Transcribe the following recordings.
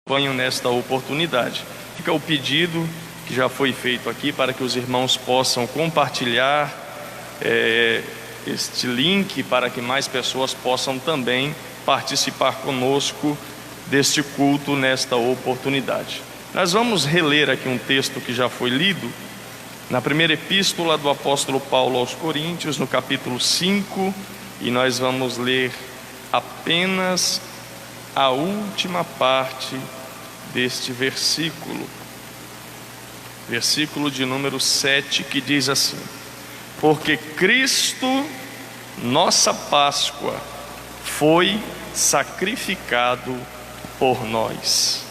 acompanham nesta oportunidade. Fica o pedido que já foi feito aqui para que os irmãos possam compartilhar este link para que mais pessoas possam também participar conosco deste culto nesta oportunidade. Nós vamos reler aqui um texto que já foi lido na primeira epístola do apóstolo Paulo aos Coríntios, no capítulo 5, e nós vamos ler apenas a última parte deste versículo de número 7, que diz assim: porque Cristo, nossa Páscoa, foi sacrificado por nós.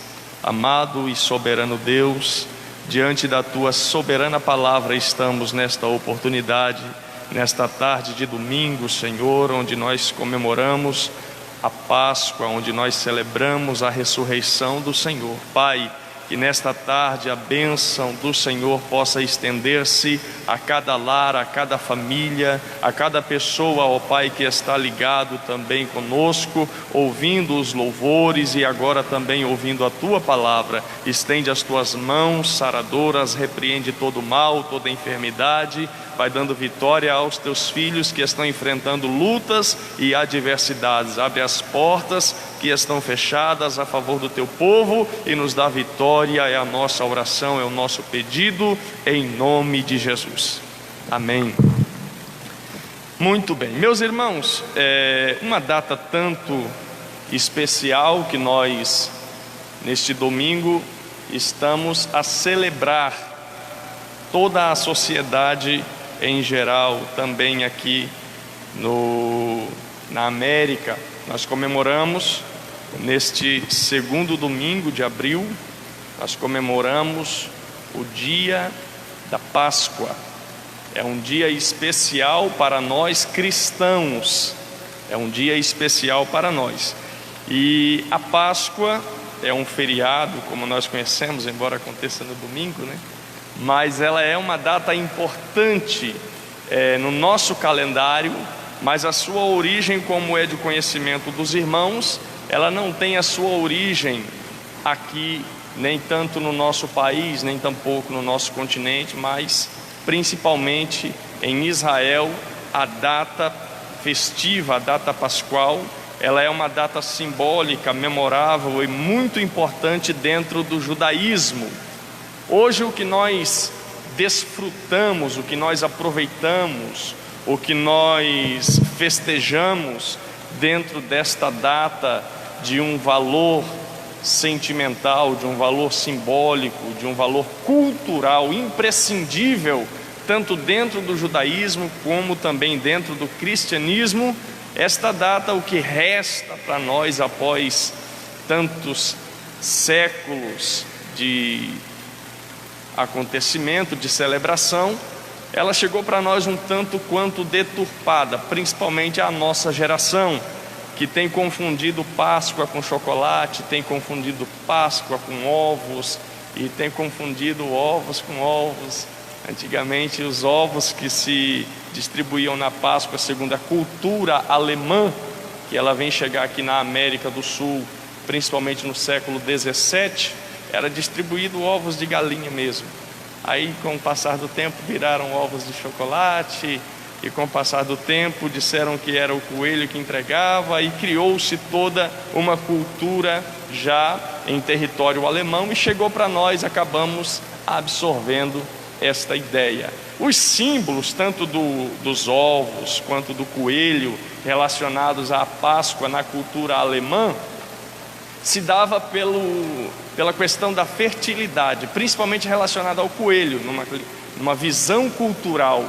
Amado e soberano Deus, diante da tua soberana palavra estamos nesta oportunidade, nesta tarde de domingo, Senhor, onde nós comemoramos a Páscoa, onde nós celebramos a ressurreição do Senhor. Pai, que nesta tarde a bênção do Senhor possa estender-se a cada lar, a cada família, a cada pessoa, ó Pai, que está ligado também conosco, ouvindo os louvores e agora também ouvindo a Tua palavra. Estende as Tuas mãos saradoras, repreende todo mal, toda enfermidade, vai dando vitória aos Teus filhos que estão enfrentando lutas e adversidades. Abre as portas que estão fechadas a favor do Teu povo e nos dá vitória. É a nossa oração, é o nosso pedido, em nome de Jesus. Amém. Muito bem, meus irmãos, uma data tanto especial que nós, neste domingo, estamos a celebrar, toda a sociedade em geral, também aqui na América. Nós comemoramos, neste segundo domingo de abril, nós comemoramos o dia da Páscoa. É um dia especial para nós cristãos, é um dia especial para nós. E a Páscoa é um feriado, como nós conhecemos, embora aconteça no domingo, né? Mas ela é uma data importante no nosso calendário, mas a sua origem, como é de conhecimento dos irmãos, ela não tem a sua origem aqui, nem tanto no nosso país, nem tampouco no nosso continente, mas principalmente em Israel. A data festiva, a data pascual, ela é uma data simbólica, memorável e muito importante dentro do judaísmo. Hoje o que nós desfrutamos, o que nós aproveitamos, o que nós festejamos dentro desta data de um valor sentimental, de um valor simbólico, de um valor cultural imprescindível, tanto dentro do judaísmo como também dentro do cristianismo. Esta data, o que resta para nós após tantos séculos de acontecimento, de celebração, ela chegou para nós um tanto quanto deturpada, principalmente a nossa geração, que tem confundido Páscoa com chocolate, tem confundido Páscoa com ovos, e tem confundido ovos com ovos. Antigamente os ovos que se distribuíam na Páscoa, segundo a cultura alemã, que ela vem chegar aqui na América do Sul, principalmente no século 17, era distribuído ovos de galinha mesmo. Aí, com o passar do tempo, viraram ovos de chocolate, e com o passar do tempo disseram que era o coelho que entregava, e criou-se toda uma cultura já em território alemão, e chegou para nós, acabamos absorvendo esta ideia. Os símbolos, tanto dos ovos quanto do coelho, relacionados à Páscoa na cultura alemã, se dava pela questão da fertilidade, principalmente relacionada ao coelho, numa visão cultural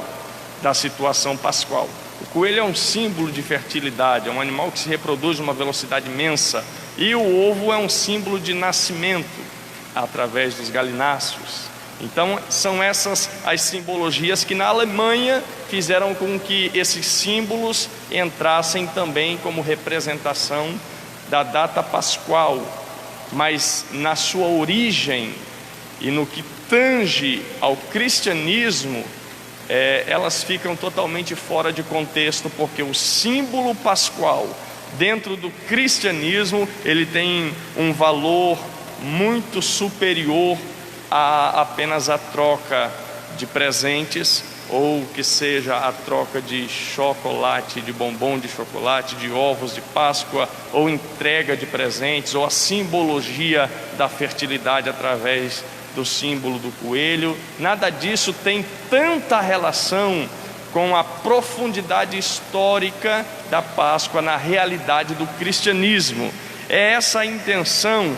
da situação pascual. O coelho é um símbolo de fertilidade, é um animal que se reproduz numa velocidade imensa, e o ovo é um símbolo de nascimento através dos galináceos. Então são essas as simbologias que na Alemanha fizeram com que esses símbolos entrassem também como representação da data pascual, mas na sua origem e no que tange ao cristianismo, elas ficam totalmente fora de contexto, porque o símbolo pascual dentro do cristianismo, ele tem um valor muito superior a apenas a troca de presentes, ou que seja a troca de chocolate, de bombom de chocolate, de ovos de Páscoa, ou entrega de presentes, ou a simbologia da fertilidade através do símbolo do coelho. Nada disso tem tanta relação com a profundidade histórica da Páscoa na realidade do cristianismo. É essa a intenção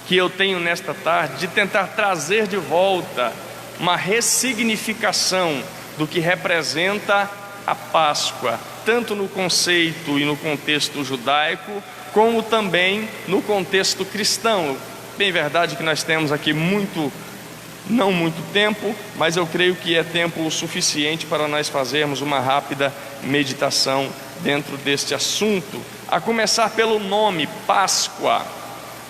que eu tenho nesta tarde, de tentar trazer de volta uma ressignificação do que representa a Páscoa, tanto no conceito e no contexto judaico, como também no contexto cristão. Bem verdade que nós temos aqui não muito tempo, mas eu creio que é tempo o suficiente para nós fazermos uma rápida meditação dentro deste assunto, a começar pelo nome, Páscoa.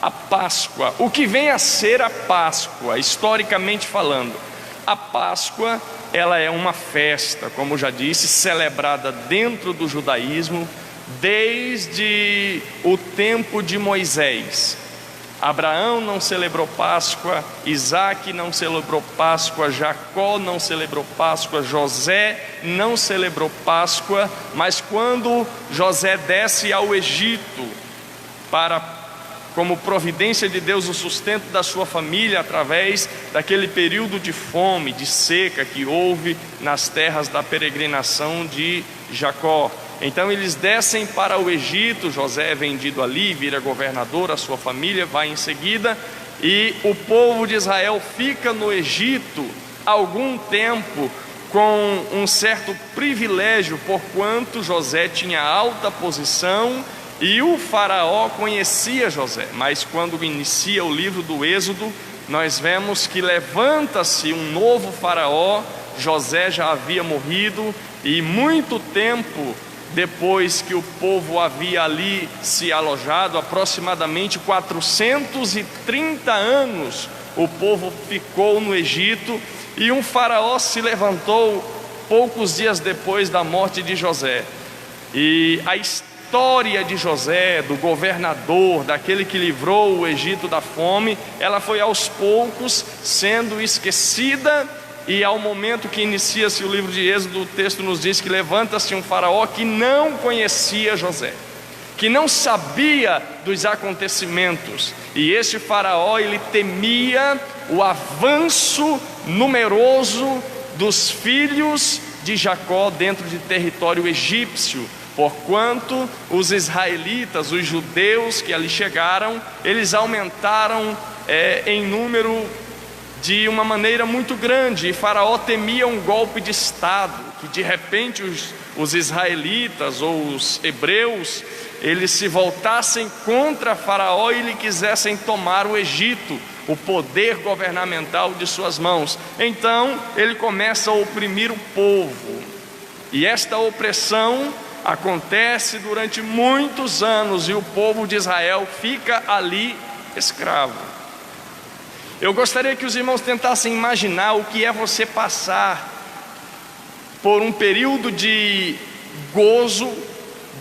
A Páscoa, o que vem a ser a Páscoa, historicamente falando? A Páscoa, ela é uma festa, como já disse, celebrada dentro do judaísmo desde o tempo de Moisés. Abraão não celebrou Páscoa, Isaac não celebrou Páscoa, Jacó não celebrou Páscoa, José não celebrou Páscoa, mas quando José desce ao Egito como providência de Deus, o sustento da sua família através daquele período de fome, de seca que houve nas terras da peregrinação de Jacó. Então eles descem para o Egito, José é vendido ali, vira governador, a sua família vai em seguida, e o povo de Israel fica no Egito algum tempo com um certo privilégio, porquanto José tinha alta posição e o faraó conhecia José. Mas quando inicia o livro do Êxodo, nós vemos que levanta-se um novo faraó. José já havia morrido, e muito tempo depois que o povo havia ali se alojado, aproximadamente 430 anos, o povo ficou no Egito, e um faraó se levantou poucos dias depois da morte de José. E a história de José, do governador, daquele que livrou o Egito da fome, ela foi aos poucos sendo esquecida, e ao momento que inicia-se o livro de Êxodo, o texto nos diz que levanta-se um faraó que não conhecia José, que não sabia dos acontecimentos, e este faraó, ele temia o avanço numeroso dos filhos de Jacó dentro de território egípcio, porquanto os israelitas, os judeus que ali chegaram, eles aumentaram em número de uma maneira muito grande, e Faraó temia um golpe de estado, que de repente os israelitas ou os hebreus, eles se voltassem contra Faraó e lhe quisessem tomar o Egito, o poder governamental de suas mãos. Então ele começa a oprimir o povo, e esta opressão acontece durante muitos anos, e o povo de Israel fica ali escravo. Eu gostaria que os irmãos tentassem imaginar o que é você passar por um período de gozo,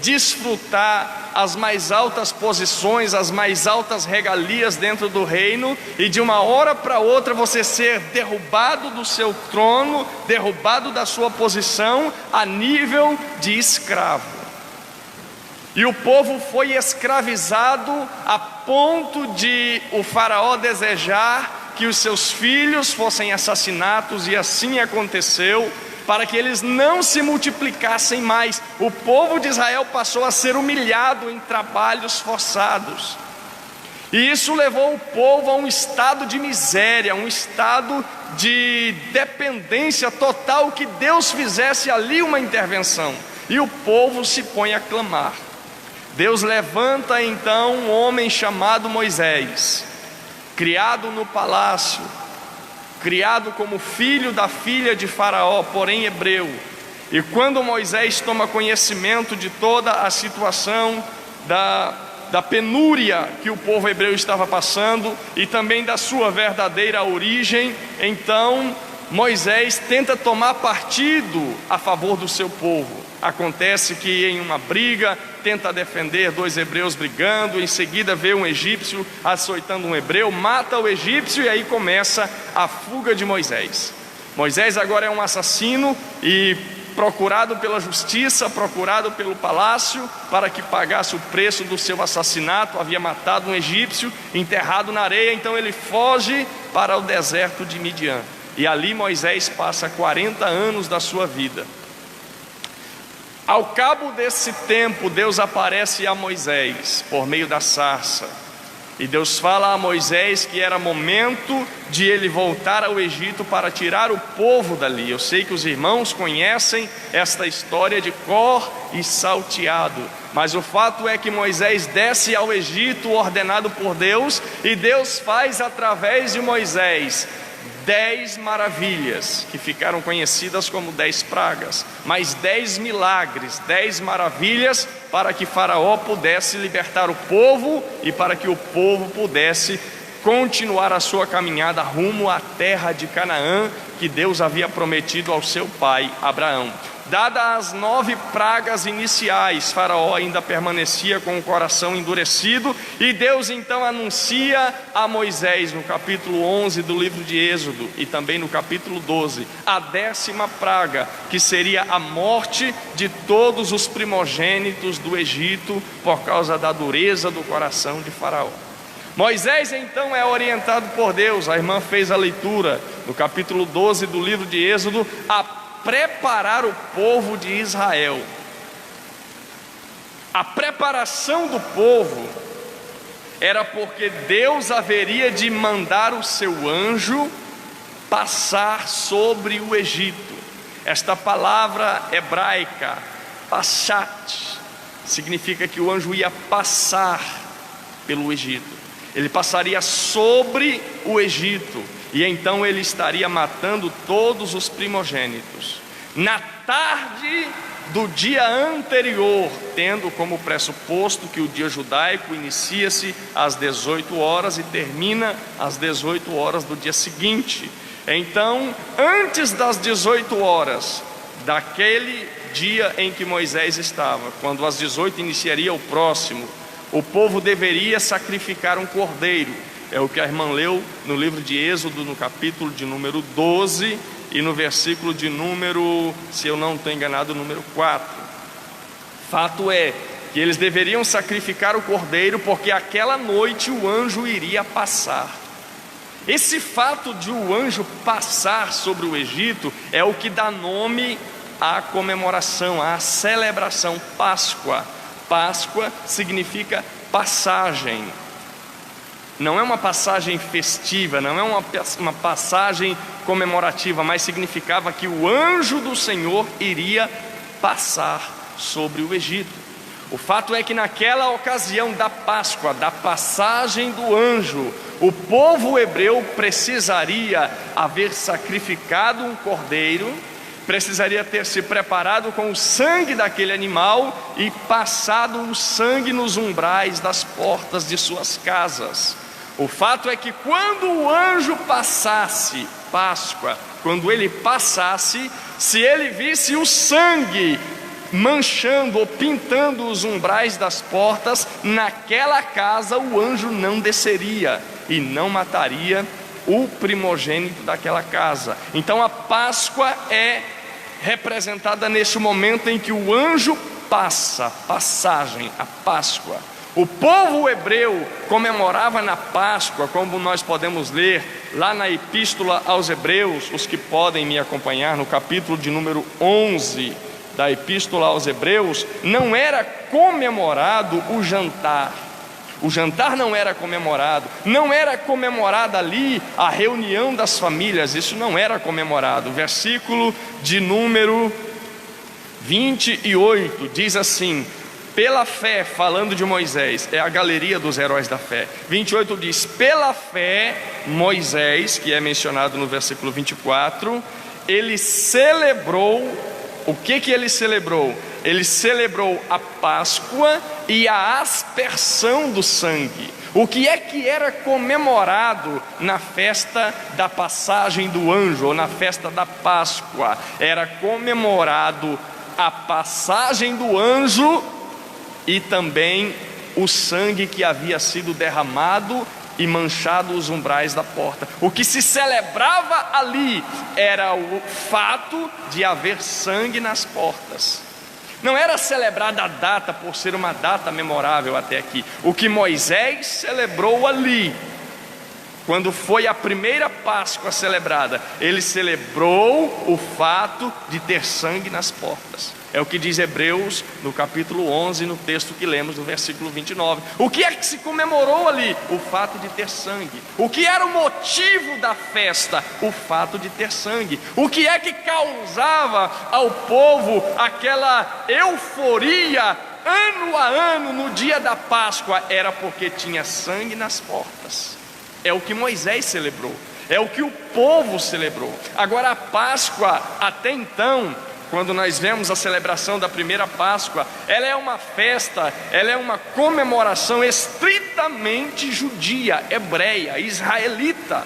desfrutar as mais altas posições, as mais altas regalias dentro do reino, e de uma hora para outra você ser derrubado do seu trono, derrubado da sua posição a nível de escravo. E o povo foi escravizado a ponto de o faraó desejar que os seus filhos fossem assassinados, e assim aconteceu, para que eles não se multiplicassem mais. O povo de Israel passou a ser humilhado em trabalhos forçados, e isso levou o povo a um estado de miséria, um estado de dependência total, que Deus fizesse ali uma intervenção, e o povo se põe a clamar. Deus levanta então um homem chamado Moisés, criado no palácio, criado como filho da filha de Faraó, porém hebreu. E quando Moisés toma conhecimento de toda a situação da penúria que o povo hebreu estava passando, e também da sua verdadeira origem, então Moisés tenta tomar partido a favor do seu povo. Acontece que em uma briga, tenta defender 2 hebreus brigando, em seguida vê um egípcio açoitando um hebreu, mata o egípcio e aí começa a fuga de Moisés. Moisés agora é um assassino e procurado pela justiça, procurado pelo palácio para que pagasse o preço do seu assassinato. Havia matado um egípcio, enterrado na areia, então ele foge para o deserto de Midian. E ali Moisés passa 40 anos da sua vida. Ao cabo desse tempo, Deus aparece a Moisés por meio da sarça. E Deus fala a Moisés que era momento de ele voltar ao Egito para tirar o povo dali. Eu sei que os irmãos conhecem esta história de Cor e Salteado, mas o fato é que Moisés desce ao Egito ordenado por Deus, e Deus faz através de Moisés 10 maravilhas, que ficaram conhecidas como 10 pragas, mais 10 milagres, 10 maravilhas, para que Faraó pudesse libertar o povo e para que o povo pudesse continuar a sua caminhada rumo à terra de Canaã, que Deus havia prometido ao seu pai Abraão. Dadas as 9 pragas iniciais, Faraó ainda permanecia com o coração endurecido, e Deus então anuncia a Moisés no capítulo 11 do livro de Êxodo e também no capítulo 12, a 10ª praga, que seria a morte de todos os primogênitos do Egito por causa da dureza do coração de Faraó. Moisés então é orientado por Deus, a irmã fez a leitura no capítulo 12 do livro de Êxodo, a preparar o povo de Israel. A preparação do povo era porque Deus haveria de mandar o seu anjo passar sobre o Egito. Esta palavra hebraica, pashat, significa que o anjo ia passar pelo Egito. Ele passaria sobre o Egito, e então ele estaria matando todos os primogênitos. Na tarde do dia anterior, tendo como pressuposto que o dia judaico inicia-se às 18 horas e termina às 18 horas do dia seguinte. Então, antes das 18 horas daquele dia em que Moisés estava, quando às 18 iniciaria o próximo, o povo deveria sacrificar um cordeiro. É o que a irmã leu no livro de Êxodo, no capítulo de número 12 e no versículo de número, se eu não estou enganado, número 4. Fato é que eles deveriam sacrificar o cordeiro, porque aquela noite o anjo iria passar. Esse fato de o anjo passar sobre o Egito é o que dá nome à comemoração, à celebração Páscoa. Páscoa significa passagem. Não é uma passagem festiva, não é uma passagem comemorativa, mas significava que o anjo do Senhor iria passar sobre o Egito. O fato é que naquela ocasião da Páscoa, da passagem do anjo, o povo hebreu precisaria haver sacrificado um cordeiro, precisaria ter se preparado com o sangue daquele animal e passado o sangue nos umbrais das portas de suas casas. O fato é que quando o anjo passasse, Páscoa, quando ele passasse, se ele visse o sangue manchando ou pintando os umbrais das portas, naquela casa o anjo não desceria e não mataria o primogênito daquela casa. Então a Páscoa é representada neste momento em que o anjo passa, passagem, a Páscoa. O povo hebreu comemorava na Páscoa, como nós podemos ler lá na Epístola aos Hebreus. Os que podem me acompanhar no capítulo de número 11 da Epístola aos Hebreus, não era comemorado o jantar. O jantar não era comemorado, não era comemorada ali a reunião das famílias, isso não era comemorado. Versículo de número 28 diz assim: pela fé, falando de Moisés, é a galeria dos heróis da fé. 28 diz: pela fé, Moisés, que é mencionado no versículo 24, ele celebrou. O que ele celebrou? Ele celebrou a Páscoa e a aspersão do sangue. O que é que era comemorado na festa da passagem do anjo, ou na festa da Páscoa? Era comemorado a passagem do anjo e também o sangue que havia sido derramado e manchado os umbrais da porta. O que se celebrava ali era o fato de haver sangue nas portas. Não era celebrada a data por ser uma data memorável até aqui. O que Moisés celebrou ali, quando foi a primeira Páscoa celebrada, ele celebrou o fato de ter sangue nas portas. É o que diz Hebreus no capítulo 11, no texto que lemos, no versículo 29. O que é que se comemorou ali? O fato de ter sangue. O que era o motivo da festa? O fato de ter sangue. O que é que causava ao povo aquela euforia ano a ano no dia da Páscoa? Era porque tinha sangue nas portas. É o que Moisés celebrou, é o que o povo celebrou. Agora a Páscoa, até então, quando nós vemos a celebração da primeira Páscoa, ela é uma festa, ela é uma comemoração estritamente judia, hebreia, israelita.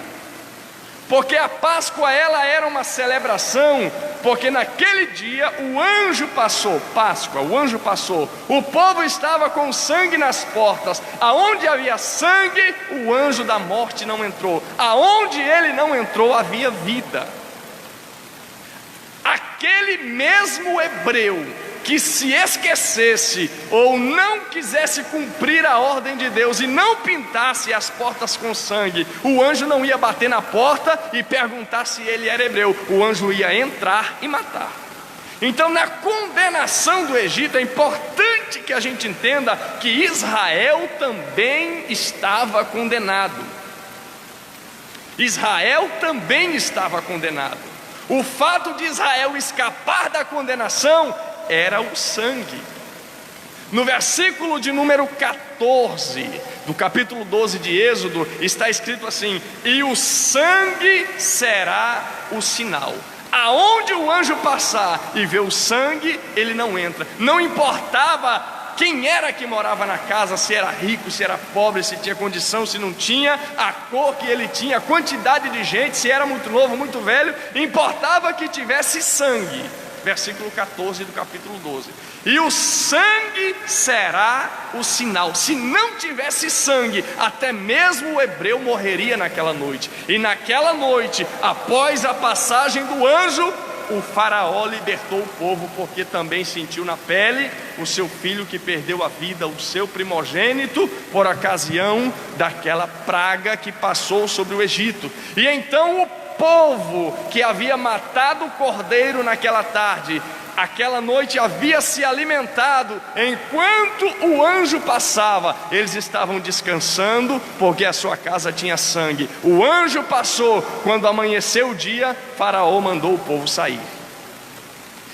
Porque a Páscoa, ela era uma celebração, porque naquele dia o anjo passou, Páscoa, o anjo passou, o povo estava com sangue nas portas. Aonde havia sangue, o anjo da morte não entrou. Aonde ele não entrou, havia vida. Aquele mesmo hebreu que se esquecesse ou não quisesse cumprir a ordem de Deus e não pintasse as portas com sangue, o anjo não ia bater na porta e perguntar se ele era hebreu. O anjo ia entrar e matar. Então, na condenação do Egito, é importante que a gente entenda que Israel também estava condenado. Israel também estava condenado. O fato de Israel escapar da condenação era o sangue. No versículo de número 14 do capítulo 12 de Êxodo, está escrito assim: e o sangue será o sinal. Aonde o anjo passar e ver o sangue, ele não entra. Não importava quem era que morava na casa, se era rico, se era pobre, se tinha condição, se não tinha, a cor que ele tinha, a quantidade de gente, se era muito novo, muito velho, importava que tivesse sangue. Versículo 14 do capítulo 12. E o sangue será o sinal. Se não tivesse sangue, até mesmo o hebreu morreria naquela noite. E naquela noite, após a passagem do anjo, o faraó libertou o povo, porque também sentiu na pele o seu filho que perdeu a vida, o seu primogênito, por ocasião daquela praga que passou sobre o Egito. E então o povo que havia matado o cordeiro naquela tarde, aquela noite havia se alimentado, enquanto o anjo passava, eles estavam descansando, porque a sua casa tinha sangue. O anjo passou, quando amanheceu o dia, Faraó mandou o povo sair.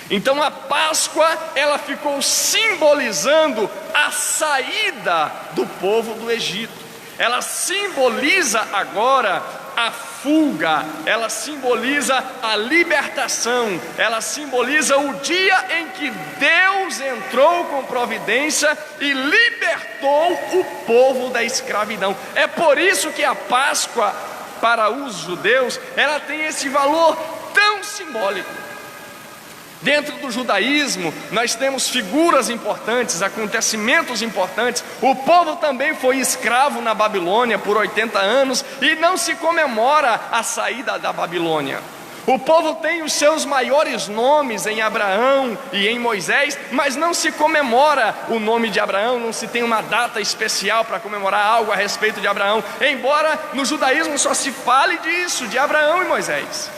Então a Páscoa, ela ficou simbolizando a saída do povo do Egito. Ela simboliza agora a fuga, ela simboliza a libertação, ela simboliza o dia em que Deus entrou com providência e libertou o povo da escravidão. É por isso que a Páscoa, para os judeus, ela tem esse valor tão simbólico. Dentro do judaísmo, nós temos figuras importantes, acontecimentos importantes. O povo também foi escravo na Babilônia por 80 anos e não se comemora a saída da Babilônia. O povo tem os seus maiores nomes em Abraão e em Moisés, mas não se comemora o nome de Abraão, não se tem uma data especial para comemorar algo a respeito de Abraão, embora no judaísmo só se fale disso, de Abraão e Moisés.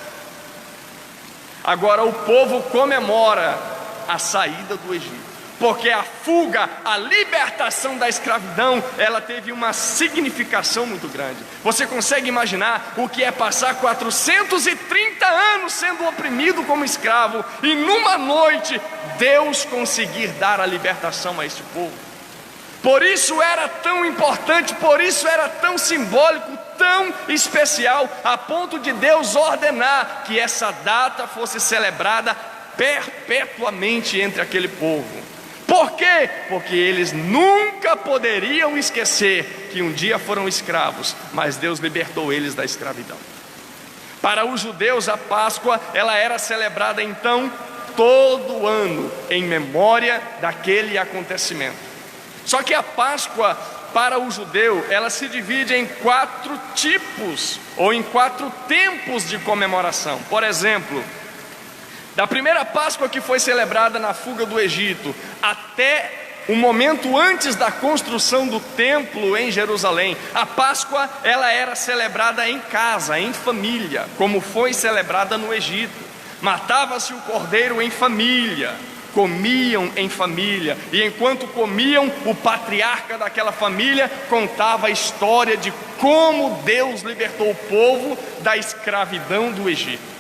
Agora o povo comemora a saída do Egito, porque a fuga, a libertação da escravidão, ela teve uma significação muito grande. Você consegue imaginar o que é passar 430 anos sendo oprimido como escravo, e numa noite Deus conseguir dar a libertação a esse povo? Por isso era tão importante, por isso era tão simbólico, tão especial, a ponto de Deus ordenar que essa data fosse celebrada perpetuamente entre aquele povo. Por quê? Porque eles nunca poderiam esquecer que um dia foram escravos, mas Deus libertou eles da escravidão. Para os judeus, a Páscoa, ela era celebrada então todo ano, em memória daquele acontecimento. Só que a Páscoa, para o judeu, ela se divide em 4 tipos, ou em 4 tempos de comemoração. Por exemplo, da primeira Páscoa que foi celebrada na fuga do Egito, até o momento antes da construção do templo em Jerusalém, a Páscoa, ela era celebrada em casa, em família, como foi celebrada no Egito. Matava-se o cordeiro em família, comiam em família, e enquanto comiam, o patriarca daquela família contava a história de como Deus libertou o povo da escravidão do Egito.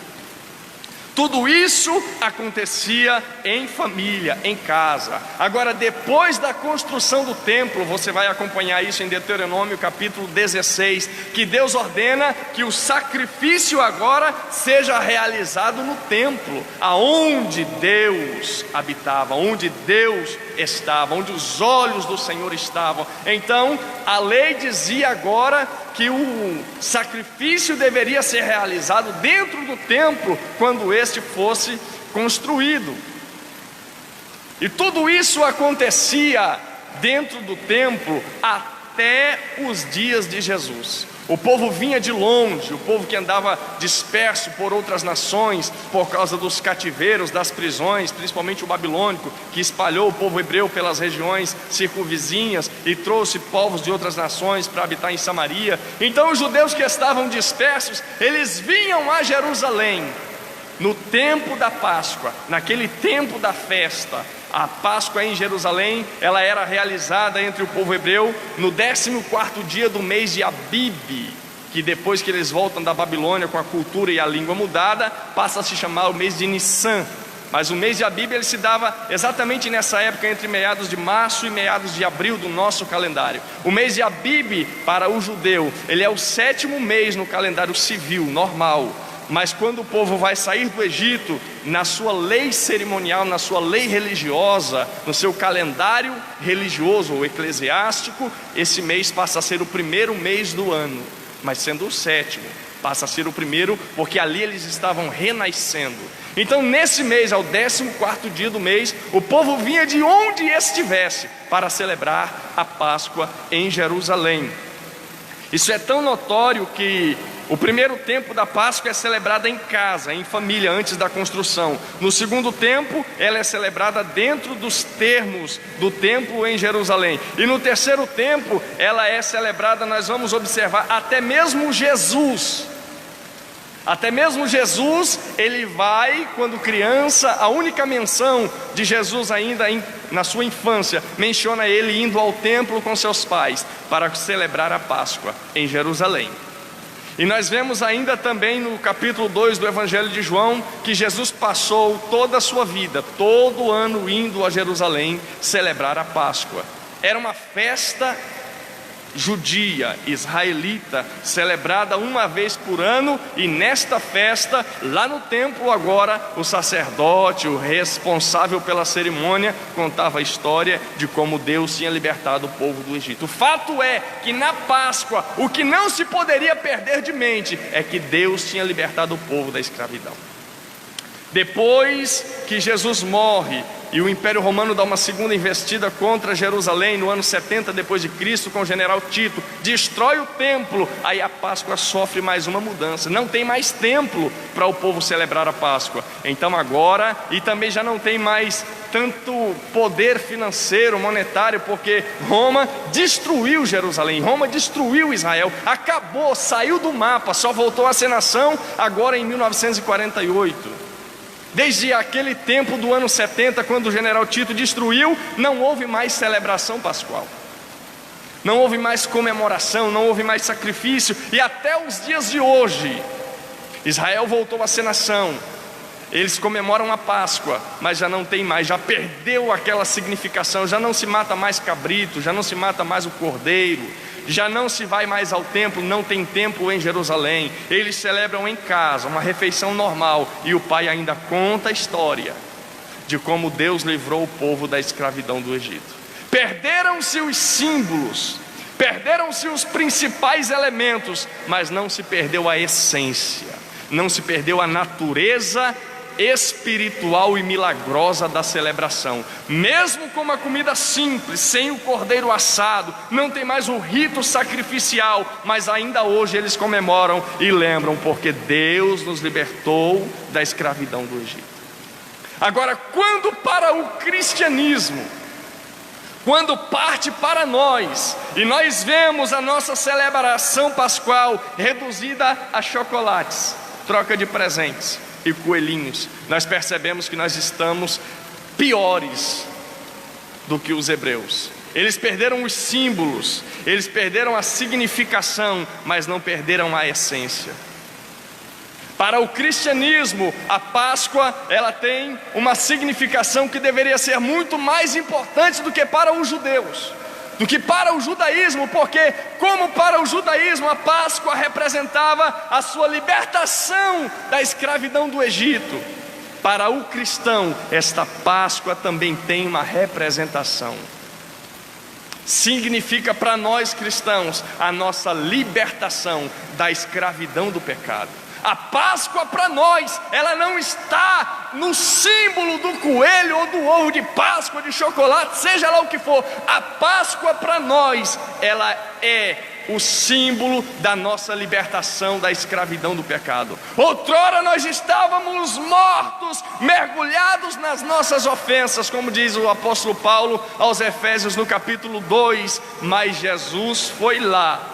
Tudo isso acontecia em família, em casa. Agora, depois da construção do templo, você vai acompanhar isso em Deuteronômio capítulo 16, que Deus ordena que o sacrifício agora seja realizado no templo, aonde Deus habitava, onde Deus estava, onde os olhos do Senhor estavam. Então, a lei dizia agora que o sacrifício deveria ser realizado dentro do templo quando este fosse construído. E tudo isso acontecia dentro do templo até os dias de Jesus. O povo vinha de longe, o povo que andava disperso por outras nações por causa dos cativeiros, das prisões, principalmente o babilônico, que espalhou o povo hebreu pelas regiões circunvizinhas e trouxe povos de outras nações para habitar em Samaria. Então os judeus que estavam dispersos, eles vinham a Jerusalém no tempo da Páscoa, naquele tempo da festa. A Páscoa em Jerusalém, ela era realizada entre o povo hebreu no 14º dia do mês de Abib, que depois que eles voltam da Babilônia com a cultura e a língua mudada, passa a se chamar o mês de Nissan. Mas o mês de Abib, ele se dava exatamente nessa época, entre meados de março e meados de abril do nosso calendário. O mês de Abib, para o judeu, ele é o 7º mês no calendário civil, normal. Mas quando o povo vai sair do Egito, na sua lei cerimonial, na sua lei religiosa, no seu calendário religioso ou eclesiástico, esse mês passa a ser o primeiro mês do ano, mas sendo o 7º, passa a ser o primeiro, porque ali eles estavam renascendo. Então nesse mês, ao 14º dia do mês, o povo vinha de onde estivesse para celebrar a Páscoa em Jerusalém. Isso é tão notório que o primeiro tempo da Páscoa é celebrada em casa, em família, antes da construção. No segundo tempo, ela é celebrada dentro dos termos do templo em Jerusalém. E no terceiro tempo, ela é celebrada, nós vamos observar, até mesmo Jesus. Até mesmo Jesus, ele vai, quando criança, a única menção de Jesus ainda na sua infância, menciona ele indo ao templo com seus pais para celebrar a Páscoa em Jerusalém. E nós vemos ainda também no capítulo 2 do Evangelho de João, que Jesus passou toda a sua vida, todo ano indo a Jerusalém celebrar a Páscoa. Era uma festa judia, israelita, celebrada uma vez por ano, e nesta festa, lá no templo agora, o sacerdote, o responsável pela cerimônia, contava a história de como Deus tinha libertado o povo do Egito. O fato é que na Páscoa, o que não se poderia perder de mente, é que Deus tinha libertado o povo da escravidão. Depois que Jesus morre e o Império Romano dá uma segunda investida contra Jerusalém no ano 70 depois de Cristo com o general Tito, destrói o templo, aí a Páscoa sofre mais uma mudança. Não tem mais templo para o povo celebrar a Páscoa. Então agora, e também já não tem mais tanto poder financeiro, monetário, porque Roma destruiu Jerusalém, Roma destruiu Israel, acabou, saiu do mapa, só voltou a ser nação agora em 1948. Desde aquele tempo do ano 70, quando o general Tito destruiu, não houve mais celebração pascual, não houve mais comemoração, não houve mais sacrifício. E até os dias de hoje, Israel voltou a ser nação, eles comemoram a Páscoa, mas já não tem mais, já perdeu aquela significação, já não se mata mais cabrito, já não se mata mais o cordeiro, já não se vai mais ao templo, não tem templo em Jerusalém. Eles celebram em casa, uma refeição normal, e o pai ainda conta a história de como Deus livrou o povo da escravidão do Egito. Perderam-se os símbolos, perderam-se os principais elementos, mas não se perdeu a essência, não se perdeu a natureza espiritual e milagrosa da celebração. Mesmo com uma comida simples, sem o cordeiro assado, não tem mais um rito sacrificial, mas ainda hoje eles comemoram e lembram, porque Deus nos libertou da escravidão do Egito. Agora, quando para o cristianismo, quando parte para nós, e nós vemos a nossa celebração pascual reduzida a chocolates, troca de presentes e coelhinhos, nós percebemos que nós estamos piores do que os hebreus. Eles perderam os símbolos, eles perderam a significação, mas não perderam a essência. Para o cristianismo, a Páscoa, ela tem uma significação que deveria ser muito mais importante do que para os judeus, do que para o judaísmo, porque como para o judaísmo a Páscoa representava a sua libertação da escravidão do Egito, para o cristão esta Páscoa também tem uma representação. Significa para nós cristãos a nossa libertação da escravidão do pecado. A Páscoa para nós, ela não está no símbolo do coelho ou do ovo de Páscoa, de chocolate, seja lá o que for. A Páscoa para nós, ela é o símbolo da nossa libertação da escravidão do pecado. Outrora nós estávamos mortos, mergulhados nas nossas ofensas, como diz o apóstolo Paulo aos Efésios no capítulo 2, mas Jesus foi lá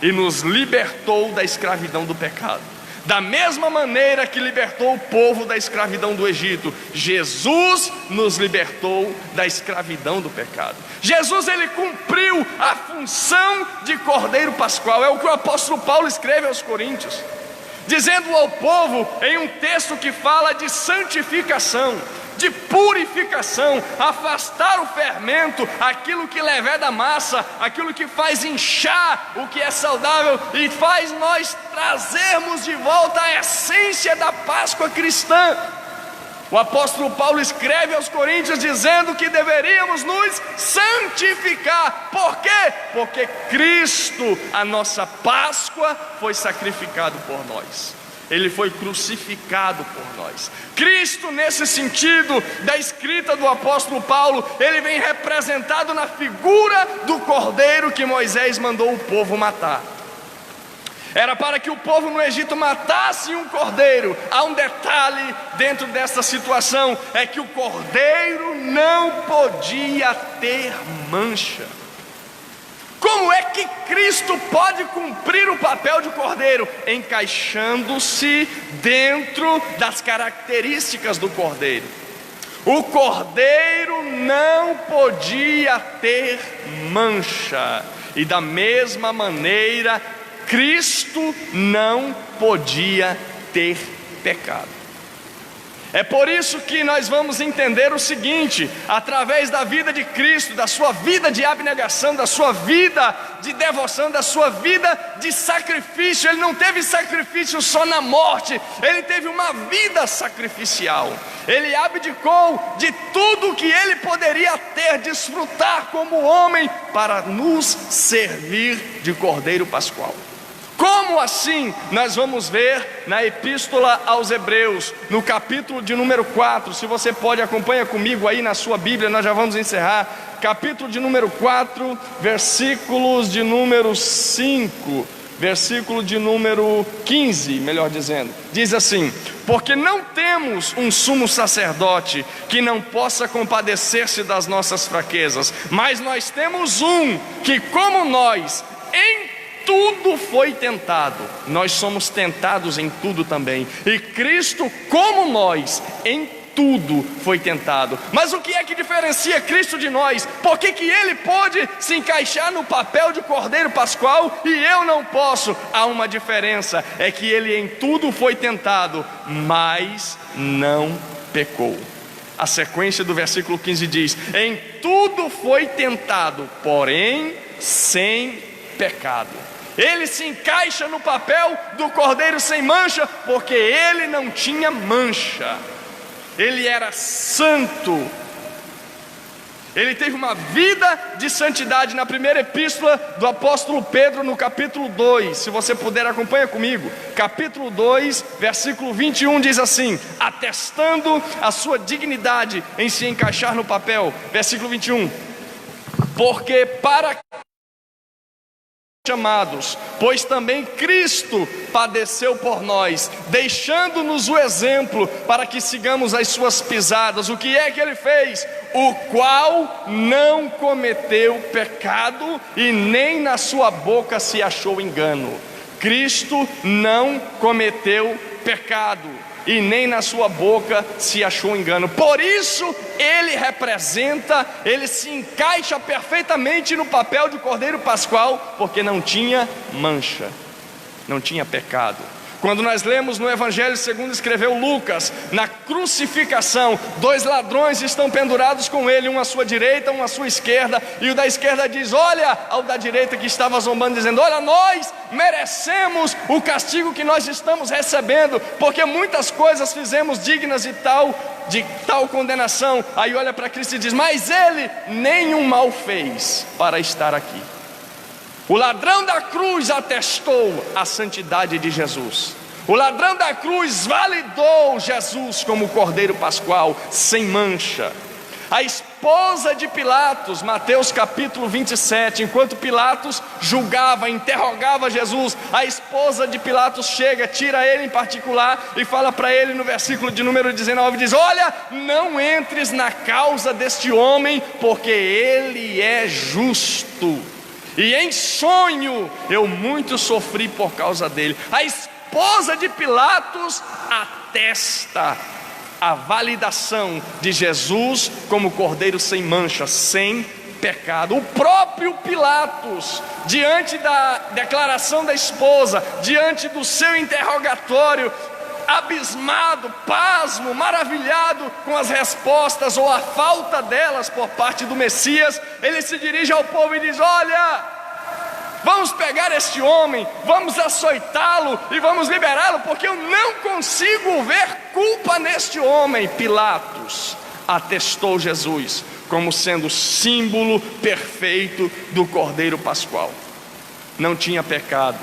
e nos libertou da escravidão do pecado. Da mesma maneira que libertou o povo da escravidão do Egito, Jesus nos libertou da escravidão do pecado. Jesus, ele cumpriu a função de Cordeiro Pascual. É o que o apóstolo Paulo escreve aos Coríntios, dizendo ao povo em um texto que fala de santificação, de purificação, afastar o fermento, aquilo que leveda a massa, aquilo que faz inchar o que é saudável e faz nós trazermos de volta a essência da Páscoa cristã. O apóstolo Paulo escreve aos Coríntios dizendo que deveríamos nos santificar. Por quê? Porque Cristo, a nossa Páscoa, foi sacrificado por nós. Ele foi crucificado por nós. Cristo, nesse sentido da escrita do apóstolo Paulo, ele vem representado na figura do cordeiro que Moisés mandou o povo matar. Era para que o povo no Egito matasse um cordeiro. Há um detalhe dentro dessa situação, é que o cordeiro não podia ter mancha. Como é que Cristo pode cumprir o papel de cordeiro? Encaixando-se dentro das características do cordeiro. O cordeiro não podia ter mancha, e da mesma maneira, Cristo não podia ter pecado. É por isso que nós vamos entender o seguinte: através da vida de Cristo, da sua vida de abnegação, da sua vida de devoção, da sua vida de sacrifício. Ele não teve sacrifício só na morte, ele teve uma vida sacrificial. Ele abdicou de tudo que ele poderia ter, desfrutar como homem, para nos servir de Cordeiro Pascual. Como assim? Nós vamos ver na Epístola aos Hebreus, no capítulo de número 4. Se você pode, acompanha comigo aí na sua Bíblia, nós já vamos encerrar. Capítulo de número 4, versículos de número 5, versículo de número 15, melhor dizendo. Diz assim: porque não temos um sumo sacerdote que não possa compadecer-se das nossas fraquezas, mas nós temos um que, como nós, em tudo foi tentado. Nós somos tentados em tudo também. E Cristo, como nós, em tudo foi tentado. Mas o que é que diferencia Cristo de nós? Por que ele pode se encaixar no papel de Cordeiro Pascual e eu não posso? Há uma diferença, é que ele em tudo foi tentado, mas não pecou. A sequência do versículo 15 diz: em tudo foi tentado, porém sem pecado. Ele se encaixa no papel do cordeiro sem mancha, porque ele não tinha mancha. ele era santo. Ele teve uma vida de santidade. Na primeira epístola do apóstolo Pedro, no capítulo 2, se você puder, acompanha comigo. Capítulo 2, versículo 21 diz assim: atestando a sua dignidade em se encaixar no papel. Versículo 21: porque para chamados, pois também Cristo padeceu por nós, deixando-nos o exemplo para que sigamos as suas pisadas. O que é que ele fez? O qual não cometeu pecado e nem na sua boca se achou engano. Cristo não cometeu pecado e nem na sua boca se achou engano. Por isso ele representa, ele se encaixa perfeitamente no papel de Cordeiro Pascual, porque não tinha mancha, não tinha pecado. Quando nós lemos no Evangelho segundo escreveu Lucas, na crucificação, 2 ladrões estão pendurados com ele, um à sua direita, um à sua esquerda, e o da esquerda diz: olha, ao da direita que estava zombando, dizendo: olha, nós merecemos o castigo que nós estamos recebendo, porque muitas coisas fizemos dignas de tal condenação. Aí olha para Cristo e diz: mas ele nenhum mal fez para estar aqui. O ladrão da cruz atestou a santidade de Jesus. O ladrão da cruz validou Jesus como Cordeiro Pascual, sem mancha. A esposa de Pilatos, Mateus capítulo 27, enquanto Pilatos julgava, interrogava Jesus, a esposa de Pilatos chega, tira ele em particular e fala para ele no versículo de número 19, diz: olha, não entres na causa deste homem, porque ele é justo. E em sonho eu muito sofri por causa dele. A esposa de Pilatos atesta a validação de Jesus como Cordeiro sem mancha, sem pecado. O próprio Pilatos, diante da declaração da esposa, diante do seu interrogatório, abismado, pasmo, maravilhado com as respostas ou a falta delas por parte do Messias, ele se dirige ao povo e diz: olha, vamos pegar este homem, vamos açoitá-lo e vamos liberá-lo, porque eu não consigo ver culpa neste homem. Pilatos atestou Jesus como sendo símbolo perfeito do Cordeiro Pascual. Não tinha pecado,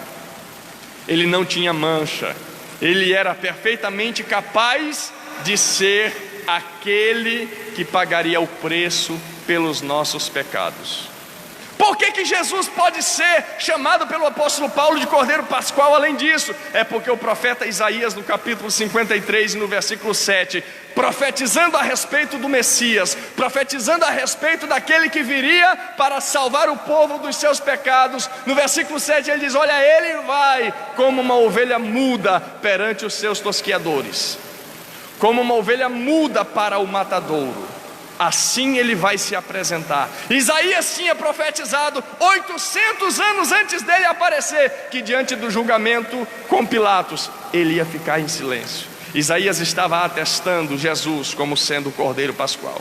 ele não tinha mancha, ele era perfeitamente capaz de ser aquele que pagaria o preço pelos nossos pecados. Por que Jesus pode ser chamado pelo apóstolo Paulo de Cordeiro Pascual? Além disso, é porque o profeta Isaías, no capítulo 53 e no versículo 7, profetizando a respeito do Messias, profetizando a respeito daquele que viria para salvar o povo dos seus pecados, no versículo 7 ele diz: olha, ele vai como uma ovelha muda perante os seus tosqueadores, como uma ovelha muda para o matadouro, assim ele vai se apresentar. Isaías tinha profetizado 800 anos antes dele aparecer, que diante do julgamento com Pilatos, ele ia ficar em silêncio. Isaías estava atestando Jesus como sendo o Cordeiro Pascual.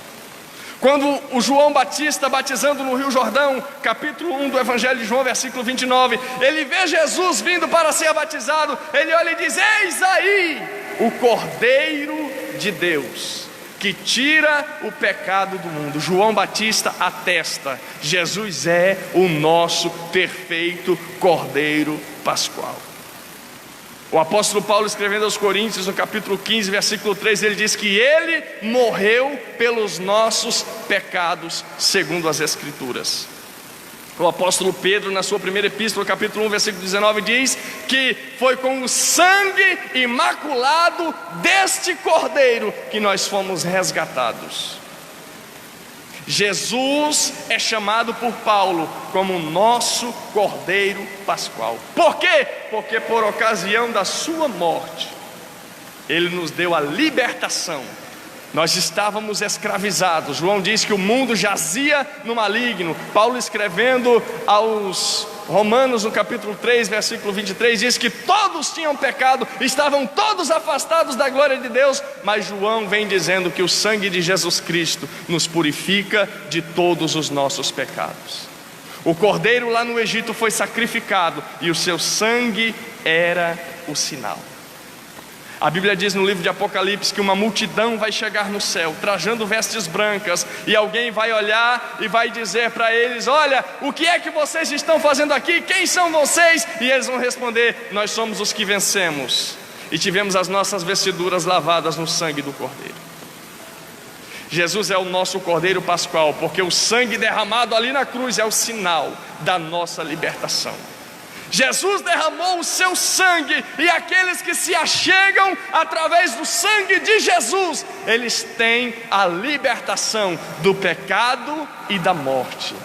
Quando o João Batista, batizando no Rio Jordão, capítulo 1 do Evangelho de João, versículo 29, ele vê Jesus vindo para ser batizado, ele olha e diz: eis aí o Cordeiro de Deus, que tira o pecado do mundo. João Batista atesta: Jesus é o nosso perfeito Cordeiro Pascual. O apóstolo Paulo, escrevendo aos Coríntios, no capítulo 15, versículo 3, ele diz que ele morreu pelos nossos pecados, segundo as Escrituras. O apóstolo Pedro, na sua primeira epístola, capítulo 1, versículo 19, diz que foi com o sangue imaculado deste Cordeiro que nós fomos resgatados. Jesus é chamado por Paulo como nosso Cordeiro Pascual. Por quê? Porque por ocasião da sua morte, ele nos deu a libertação. Nós estávamos escravizados. João diz que o mundo jazia no maligno. Paulo, escrevendo aos Romanos, no capítulo 3, versículo 23, diz que todos tinham pecado, estavam todos afastados da glória de Deus. Mas João vem dizendo que o sangue de Jesus Cristo nos purifica de todos os nossos pecados. O cordeiro lá no Egito foi sacrificado e o seu sangue era o sinal. A Bíblia diz no livro de Apocalipse que uma multidão vai chegar no céu, trajando vestes brancas, e alguém vai olhar e vai dizer para eles: olha, o que é que vocês estão fazendo aqui? Quem são vocês? E eles vão responder: nós somos os que vencemos, e tivemos as nossas vestiduras lavadas no sangue do Cordeiro. Jesus é o nosso Cordeiro Pascual, porque o sangue derramado ali na cruz é o sinal da nossa libertação. Jesus derramou o seu sangue, e aqueles que se achegam através do sangue de Jesus, eles têm a libertação do pecado e da morte.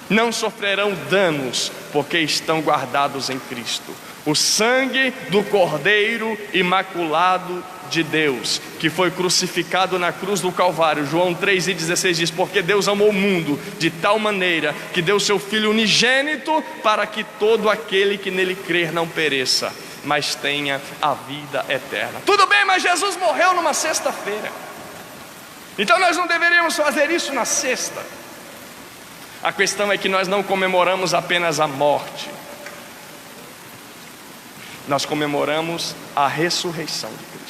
Não sofrerão danos, porque estão guardados em Cristo. O sangue do Cordeiro Imaculado de Deus, que foi crucificado na cruz do Calvário. João 3,16 diz: porque Deus amou o mundo de tal maneira que deu seu Filho unigênito, para que todo aquele que nele crer não pereça, mas tenha a vida eterna. Tudo bem, mas Jesus morreu numa sexta-feira, então nós não deveríamos fazer isso na sexta. A questão é que nós não comemoramos apenas a morte, nós comemoramos a ressurreição de Cristo.